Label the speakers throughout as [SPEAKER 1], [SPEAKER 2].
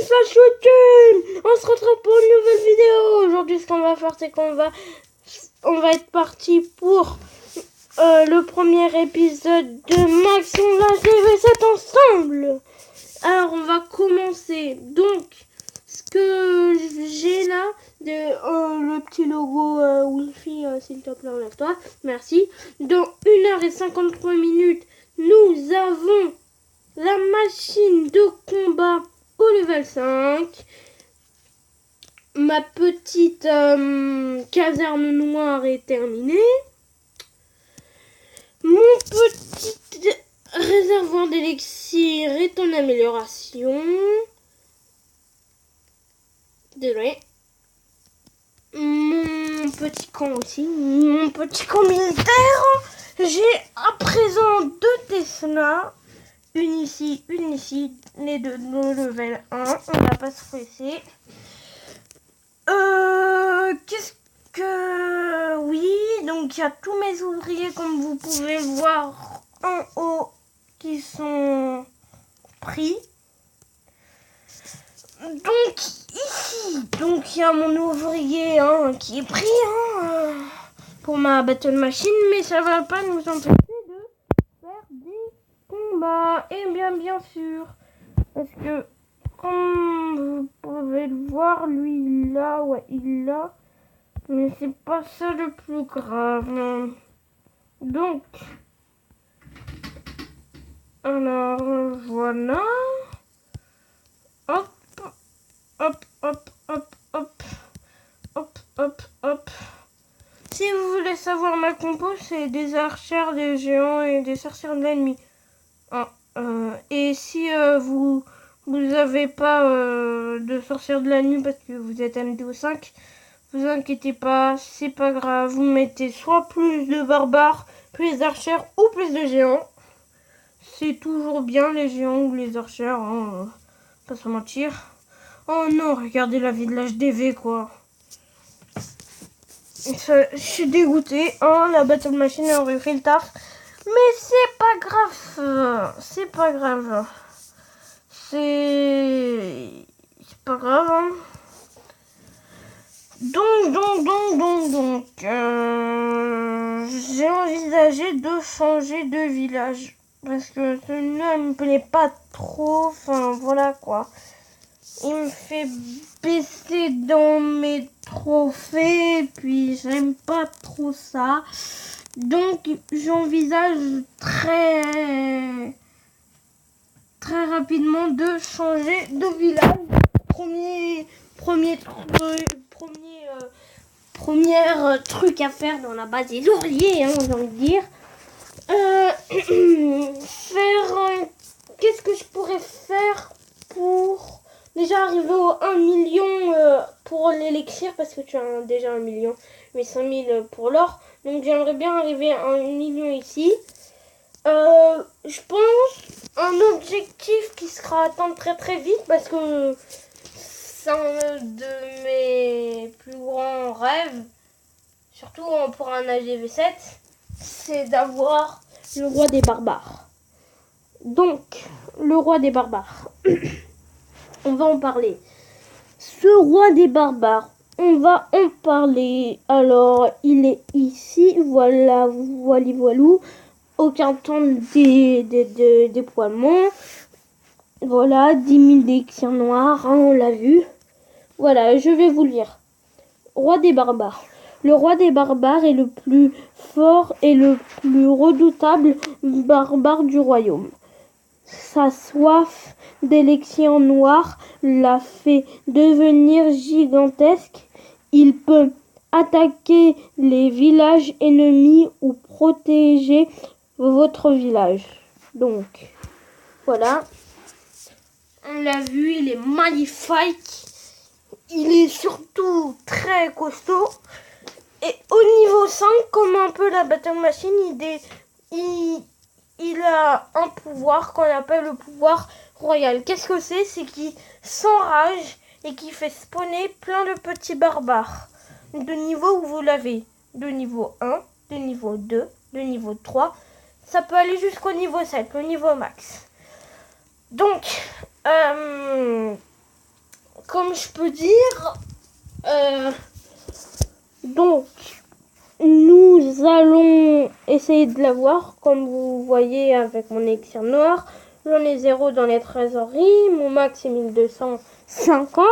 [SPEAKER 1] slash YouTube. On se retrouve pour une nouvelle vidéo. Aujourd'hui, ce qu'on va faire, c'est qu'on va être parti pour le premier épisode de Max on l'a TV7 ensemble. Alors, on va commencer. Donc, ce que j'ai là, le petit logo Wi-Fi, s'il te plaît, enlève-toi. Merci. Dans 1h53, nous avons la machine de combat au level 5. Ma petite caserne noire est terminée. Mon petit réservoir d'élixir est en amélioration. Désolé. Mon petit camp aussi. Mon petit camp militaire. J'ai à présent 2 Tesla. Une ici, les deux de level 1. On va pas se presser. Qu'est-ce que... Oui, donc il y a tous mes ouvriers, comme vous pouvez le voir en haut, qui sont pris. Donc ici, donc il y a mon ouvrier qui est pris pour ma battle machine, mais ça va pas nous empêcher de faire des combats. Et bien sûr, parce que comme vous pouvez le voir, lui il l'a, ouais il l'a, mais c'est pas ça le plus grave. Donc, alors voilà, hop, hop, hop, hop, hop, hop, hop, hop. Si vous voulez savoir ma compo, c'est des archères, des géants et des sorcières de l'ennemi. Et si vous avez pas de sorcières de la nuit parce que vous êtes MDO5, vous inquiétez pas, c'est pas grave. Vous mettez soit plus de barbares, plus d'archères ou plus de géants. C'est toujours bien les géants ou les archères, pas se mentir. Oh non, regardez la vie de l'HDV quoi. Je suis dégoûtée, la battle machine aurait fait le taf. Mais c'est pas grave, c'est pas grave. C'est pas grave. Donc, j'ai envisagé de changer de village. Parce que celui-là, il me plaît pas trop. Enfin, voilà quoi. Il me fait baisser dans mes trophées. Puis, j'aime pas trop ça. Donc, j'envisage très rapidement de changer de village. Premier truc à faire dans la base des ouvriers, j'ai envie de dire. Qu'est-ce que je pourrais faire pour déjà arriver au 1 million pour l'élixir, parce que tu as déjà 1 million, mais 5000 pour l'or. Donc j'aimerais bien arriver à 1 million ici. Je pense un objectif qui sera atteint très vite, parce que c'est un de mes plus grands rêves, surtout pour un HDV7, c'est d'avoir le roi des barbares. Donc, le roi des barbares, on va en parler. Ce roi des barbares, on va en parler. Alors, il est ici, voilà, voilou. Aucun temps des déploiements. Voilà, 10 000 d'élixirs noirs, on l'a vu. Voilà, je vais vous lire. Roi des barbares. Le roi des barbares est le plus fort et le plus redoutable barbare du royaume. Sa soif d'élixirs noirs l'a fait devenir gigantesque. Il peut attaquer les villages ennemis ou protéger votre village. Donc, voilà. On l'a vu, il est magnifique. Il est surtout très costaud. Et au niveau 5, comme un peu la battle machine, il a un pouvoir qu'on appelle le pouvoir royal. Qu'est-ce que c'est? C'est qu'il s'enrage et qu'il fait spawner plein de petits barbares. De niveau où vous l'avez. De niveau 1, de niveau 2, de niveau 3. Ça peut aller jusqu'au niveau 7, le niveau max. Donc, comme je peux dire, donc nous allons essayer de l'avoir, comme vous voyez avec mon élixir noir. J'en ai 0 dans les trésoreries, mon max est 1250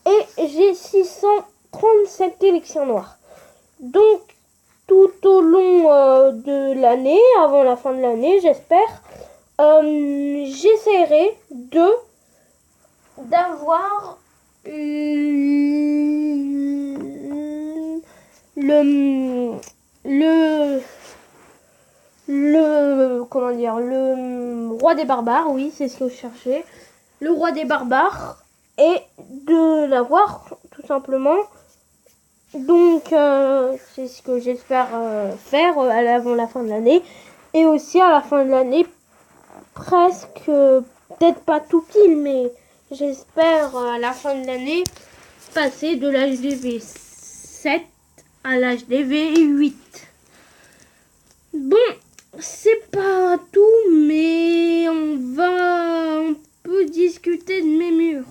[SPEAKER 1] et j'ai 637 élixirs noirs. Donc tout au long de l'année, avant la fin de l'année, j'espère, j'essaierai d'avoir comment dire, le roi des barbares, oui, c'est ce que je cherchais, le roi des barbares, et de l'avoir tout simplement. Donc c'est ce que j'espère faire avant la fin de l'année, et aussi à la fin de l'année, presque, peut-être pas tout pile, mais j'espère à la fin de l'année passer de l'HDV 7 à l'HDV 8. Bon, c'est pas tout, mais on peut discuter de mes murs.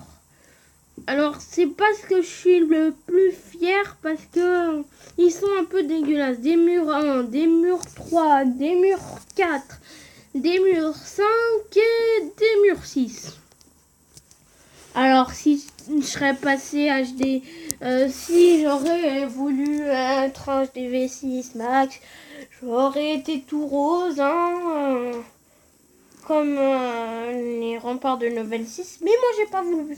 [SPEAKER 1] Alors, c'est pas ce que je suis le plus fier parce que ils sont un peu dégueulasses. Des murs 1, des murs 3, des murs 4, des murs 5 et des murs 6. Alors, si je serais passé HD, si j'aurais voulu être un HDV6 max, j'aurais été tout rose, hein, comme les remparts de Novel 6. Mais moi, j'ai pas voulu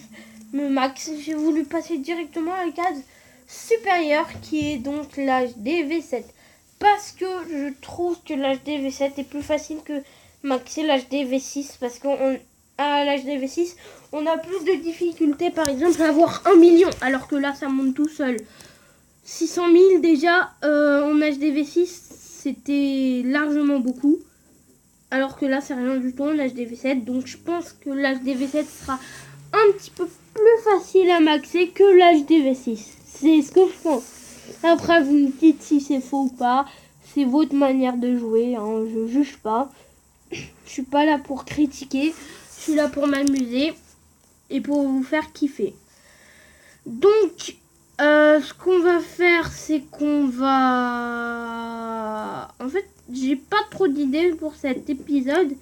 [SPEAKER 1] me max. J'ai voulu passer directement à la case supérieure, qui est donc l'HDV7. Parce que je trouve que l'HDV7 est plus facile que maxer l'HDV6. Parce qu'à l'HDV6, on a plus de difficultés, par exemple, à avoir 1 million. Alors que là, ça monte tout seul. 600 000 déjà en HDV6, c'était largement beaucoup. Alors que là, c'est rien du tout en HDV7. Donc, je pense que l'HDV7 sera un petit peu plus facile à maxer que l'HDV6. C'est ce que je pense. Après, vous me dites si c'est faux ou pas. C'est votre manière de jouer, hein. Je juge pas. Je suis pas là pour critiquer. Je suis là pour m'amuser et pour vous faire kiffer. Donc, ce qu'on va faire, c'est qu'on va... En fait, j'ai pas trop d'idées pour cet épisode,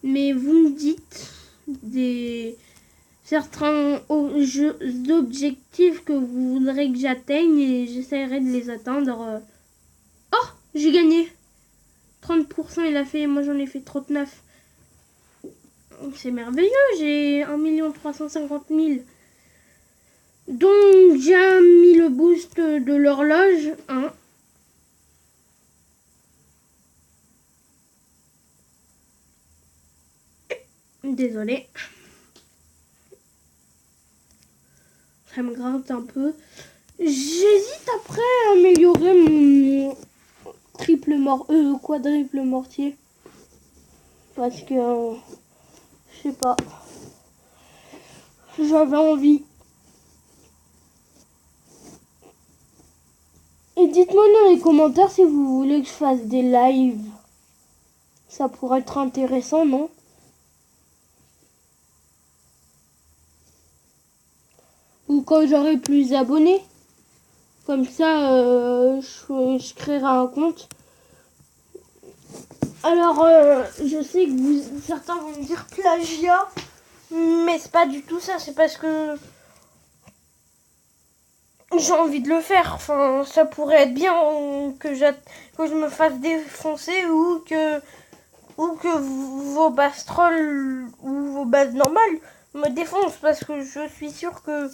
[SPEAKER 1] mais vous me dites certains objectifs que vous voudrez que j'atteigne et j'essaierai de les atteindre. Oh, j'ai gagné 30%, il a fait, moi j'en ai fait 39. C'est merveilleux, j'ai 1 350 000. Donc j'ai mis le boost de l'horloge. Hein. Désolée. Ça me gratte un peu. J'hésite après à améliorer mon quadruple mortier. Parce que je sais pas. J'avais envie. Et dites-moi dans les commentaires si vous voulez que je fasse des lives. Ça pourrait être intéressant, non? Ou quand j'aurai plus d'abonnés. Comme ça, je créerai un compte. Alors, je sais que certains vont me dire plagiat. Mais c'est pas du tout ça. C'est parce que j'ai envie de le faire. Enfin, ça pourrait être bien que je me fasse défoncer ou que vos bases trolls ou vos bases normales me défoncent. Parce que je suis sûre que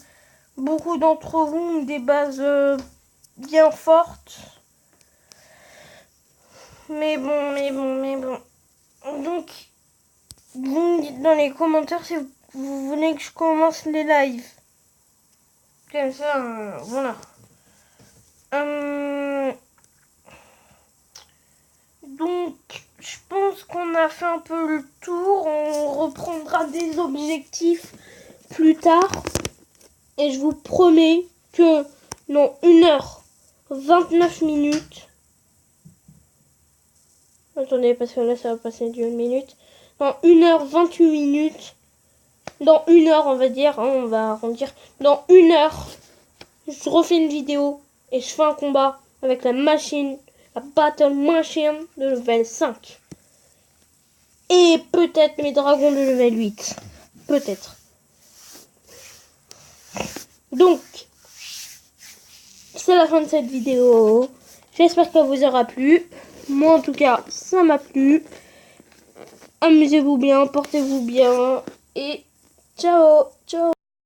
[SPEAKER 1] beaucoup d'entre vous ont des bases bien fortes. Mais bon. Donc, vous me dites dans les commentaires si vous voulez que je commence les lives. Comme ça, voilà. Donc, je pense qu'on a fait un peu le tour. On reprendra des objectifs plus tard. Et je vous promets que dans 1h29. Attendez, parce que là, ça va passer d'une minute. Dans 1h28, dans 1 heure, on va dire, hein, on va arrondir, dans 1 heure, je refais une vidéo et je fais un combat avec la machine, la Battle Machine de level 5. Et peut-être mes dragons de level 8. Peut-être. Donc, c'est la fin de cette vidéo. J'espère qu'elle vous aura plu. Moi, en tout cas, ça m'a plu. Amusez-vous bien, portez-vous bien. Et ciao, ciao.